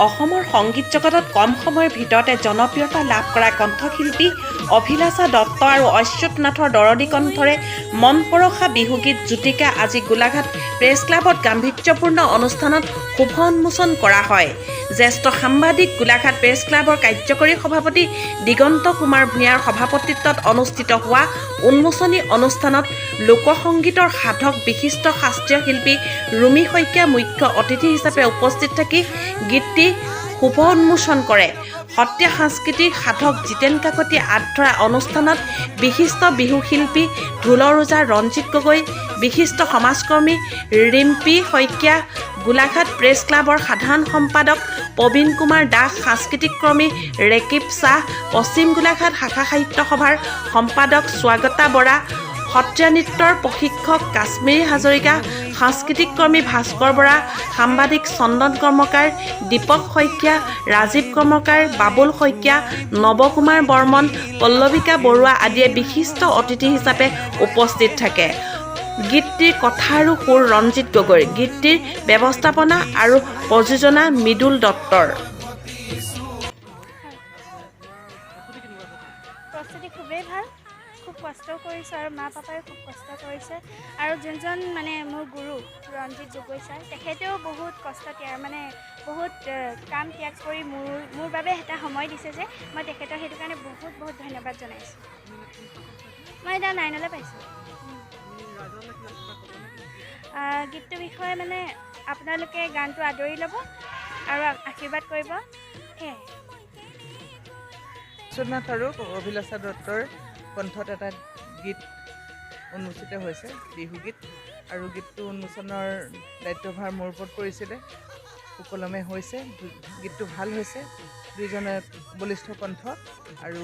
অসমৰ সংগীত জগতত কম সময়ৰ ভিতৰতে জনপ্ৰিয়তা লাভ কৰা কণ্ঠশিল্পী অভিলাষা দত্ত আৰু অচ্যুত নাথৰ দৰদী কণ্ঠৰে মন পৰশা বিহুগীত জ্যোতিকা আজি গোলাঘাট প্ৰেছ ক্লাবত গাম্ভীৰ্যপূৰ্ণ অনুষ্ঠানত শুভ উন্মোচন কৰা হয়। জ্যেষ্ঠ সাংবাদিক গোলাঘাট প্ৰেছ ক্লাবৰ কাৰ্যকৰী সভাপতি দিগন্ত কুমাৰ ভূঞাৰ সভাপতিত্বত অনুষ্ঠিত হোৱা উন্মোচনী অনুষ্ঠানত লোকসংগীতৰ সাধক বিশিষ্ট শাস্ত্ৰীয় শিল্পী ৰুমি শইকীয়া মুখ্য অতিথি হিচাপে উপস্থিত থাকি গীতটি শুভ উন্মোচন কৰে। সত্ৰীয়া সাংস্কৃতিক সাধক জিতেন কাকতি আধৰা অনুষ্ঠানত বিশিষ্ট বিহু শিল্পী ঢোলৰোজা ৰঞ্জিত গগৈ, বিশিষ্ট সমাজকৰ্মী ৰিম্পী শইকীয়া, গোলাঘাট প্ৰেছ ক্লাবৰ সাধাৰণ সম্পাদক প্ৰবীণ কুমাৰ দাস, সাংস্কৃতিক কৰ্মী ৰেকিব শ্বাহ, পশ্চিম গোলাঘাট শাখা সাহিত্য সভাৰ সম্পাদক স্বাগতা বৰা, সত্ৰীয়া নৃত্যৰ প্ৰশিক্ষক কাশ্মীৰী হাজৰিকা, সাংস্কৃতিক কৰ্মী ভাস্কৰ বৰা, সাংবাদিক চন্দন কৰ্মকাৰ, দীপক শইকীয়া, ৰাজীৱ কৰ্মকাৰ, বাবুল শইকীয়া, নৱকুমাৰ বৰ্মন, পল্লৱিকা বৰুৱা আদিয়ে বিশিষ্ট অতিথি হিচাপে উপস্থিত থাকে। গীতটিৰ কথা আৰু সুৰ ৰঞ্জিত গগৈৰ, গীতটিৰ ব্যৱস্থাপনা আৰু প্ৰযোজনা মৃদুল দত্তৰ। প্ৰস্তুতি খুবেই ভাল, খুব কষ্ট কৰিছে আৰু মা পাপাই খুব কষ্ট কৰিছে আৰু যোনজন মানে মোৰ গুৰু ৰঞ্জিত গগৈ ছাৰ, তেখেতেও বহুত কষ্ট বহুত কাম ত্যাগ কৰি মোৰ বাবে এটা সময় দিছে যে মই তেখেতক সেইটো কাৰণে বহুত ধন্যবাদ জনাইছোঁ। মই এতিয়া 9লৈ পাইছোঁ। গীতটোৰ বিষয়ে মানে আপোনালোকে গানটো আদৰি ল'ব আৰু আশীৰ্বাদ কৰিব, সেয়াই। অচ্যুত নাথ আৰু অভিলাষা দত্তৰ কণ্ঠত এটা গীত উন্মোচিত হৈছে, বিহুগীত, আৰু গীতটো উন্মোচনৰ দায়িত্বভাৰ মোৰ ওপৰত পৰিছিলে। সুকলমে হৈছে, গীতটো ভাল হৈছে। দুইজনে বলিষ্ঠ কণ্ঠ আৰু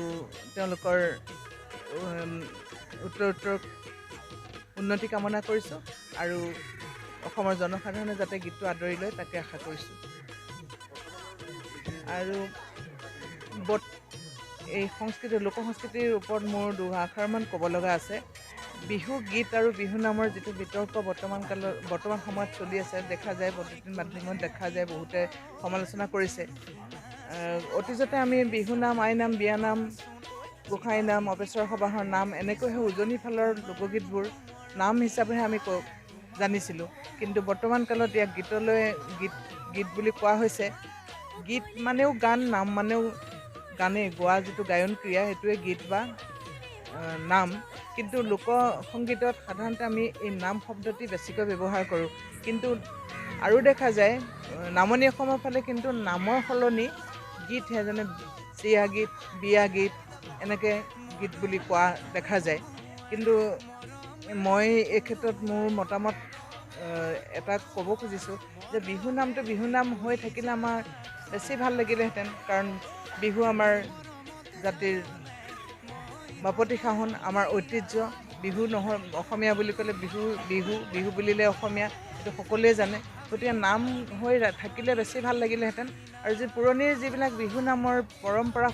তেওঁলোকৰ উত্তৰ উন্নতি কামনা কৰিছোঁ আৰু অসমৰ জনসাধাৰণে যাতে গীতটো আদৰি লয় তাকে আশা কৰিছোঁ। আৰু এই লোকসংস্কৃতিৰ ওপৰত মোৰ দুআষাৰমান ক'ব লগা আছে। বিহু গীত আৰু বিহু নামৰ যিটো বিতৰ্ক বৰ্তমান সময়ত চলি আছে, দেখা যায় বৈদ্যুতিন মাধ্যমত দেখা যায়, বহুতে সমালোচনা কৰিছে। অতীজতে আমি বিহু নাম, আইনাম, বিয়ানাম, গোসাঁই নাম, অপেশ্বৰ সবাহৰ নাম এনেকৈহে উজনিৰ ফালৰ লোকগীতবোৰ নাম হিচাপেহে আমি জানিছিলোঁ। কিন্তু বৰ্তমান কালত ইয়াক গীত বুলি কোৱা হৈছে। গীত মানেও গান, নাম মানেও গানেই, গোৱা যিটো গায়ন ক্ৰিয়া সেইটোৱে গীত বা নাম। কিন্তু লোকসংগীতত সাধাৰণতে আমি এই নাম শব্দটি বেছিকৈ ব্যৱহাৰ কৰোঁ। কিন্তু আৰু দেখা যায় নামনি অসমৰ ফালে কিন্তু নামৰ সলনি গীতহে, যেনে চিয়া গীত, বিয়া গীত এনেকৈ গীত বুলি কোৱা দেখা যায়। কিন্তু মই এই ক্ষেত্ৰত মোৰ মতামত এটা ক'ব খুজিছোঁ যে বিহু নামটো বিহু নাম হৈ থাকিলে আমাৰ বেছি ভাল লাগিলেহেঁতেন। কাৰণ বিহু আমাৰ জাতিৰ বাপতিসাহোন, আমাৰ ঐতিহ্য। বিহু অসমীয়া বুলি ক'লে বিহু বুলিলে অসমীয়া, এইটো সকলোৱে জানে। গতিকে নাম হৈ থাকিলে বেছি ভাল লাগিলেহেঁতেন। আৰু পুৰণিৰ যিবিলাক বিহু নামৰ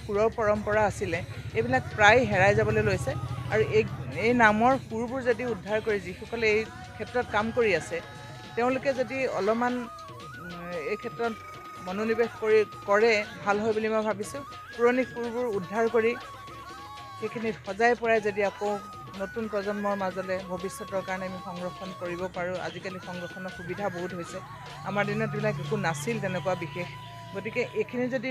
সুৰৰ পৰম্পৰা আছিলে, এইবিলাক প্ৰায় হেৰাই যাবলৈ লৈছে। আৰু এই নামৰ সুৰবোৰ যদি উদ্ধাৰ কৰি যিসকলে এই ক্ষেত্ৰত কাম কৰি আছে, তেওঁলোকে যদি অলপমান এই ক্ষেত্ৰত মনোনিৱেশ কৰে ভাল হয় বুলি মই ভাবিছোঁ। পুৰণি সুৰবোৰ উদ্ধাৰ কৰি সেইখিনি সজাই পৰাই যদি আকৌ নতুন প্ৰজন্মৰ মাজলৈ ভৱিষ্যতৰ কাৰণে আমি সংৰক্ষণ কৰিব পাৰোঁ। আজিকালি সংৰক্ষণৰ সুবিধা বহুত হৈছে, আমাৰ দিনত এইবিলাক একো নাছিল তেনেকুৱা বিশেষ। গতিকে এইখিনি যদি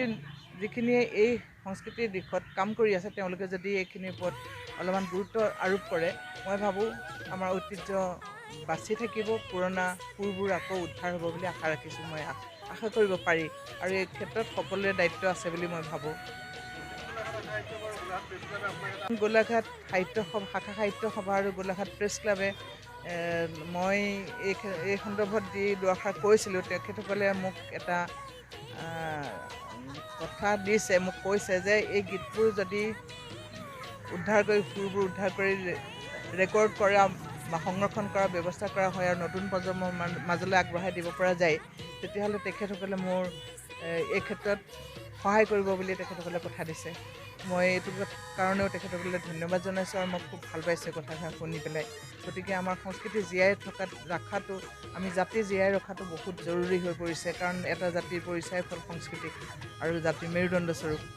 যিখিনিয়ে এই সংস্কৃতিৰ দিশত কাম কৰি আছে, তেওঁলোকে যদি এইখিনিৰ ওপৰত অলপমান গুৰুত্ব আৰোপ কৰে, মই ভাবোঁ আমাৰ ঐতিহ্য বাচি থাকিব, পুৰণা সুৰবোৰ আকৌ উদ্ধাৰ হ'ব বুলি আশা ৰাখিছোঁ। মই আশা কৰিব পাৰি, আৰু এই ক্ষেত্ৰত সকলোৰে দায়িত্ব আছে বুলি মই ভাবোঁ। গোলাঘাট শাখা সাহিত্য সভা আৰু গোলাঘাট প্ৰেছ ক্লাবে মই এই সন্দৰ্ভত যি দুআষাৰ কৈছিলোঁ, তেখেতসকলে মোক এটা কথা দিছে, মোক কৈছে যে এই গীতবোৰ যদি সুৰবোৰ উদ্ধাৰ কৰি ৰেকৰ্ড কৰা বা সংৰক্ষণ কৰাৰ ব্যৱস্থা কৰা হয় আৰু নতুন প্ৰজন্মৰ মাজলৈ আগবঢ়াই দিব পৰা যায়, তেতিয়াহ'লে তেখেতসকলে মোৰ এই ক্ষেত্ৰত সহায় কৰিব বুলি তেখেতসকলে কথা দিছে মই এইটো কাৰণেও তেখেতসকলে ধন্যবাদ জনাইছোঁ আৰু মই খুব ভাল পাইছোঁ কথাষাৰ শুনি পেলাই গতিকে আমাৰ সংস্কৃতি জীয়াই ৰখাটো আমি জাতি জীয়াই ৰখাটো বহুত জৰুৰী হৈ পৰিছে কাৰণ এটা জাতিৰ পৰিচয় হ'ল সংস্কৃতি আৰু জাতিৰ মেৰুদণ্ড স্বৰূপ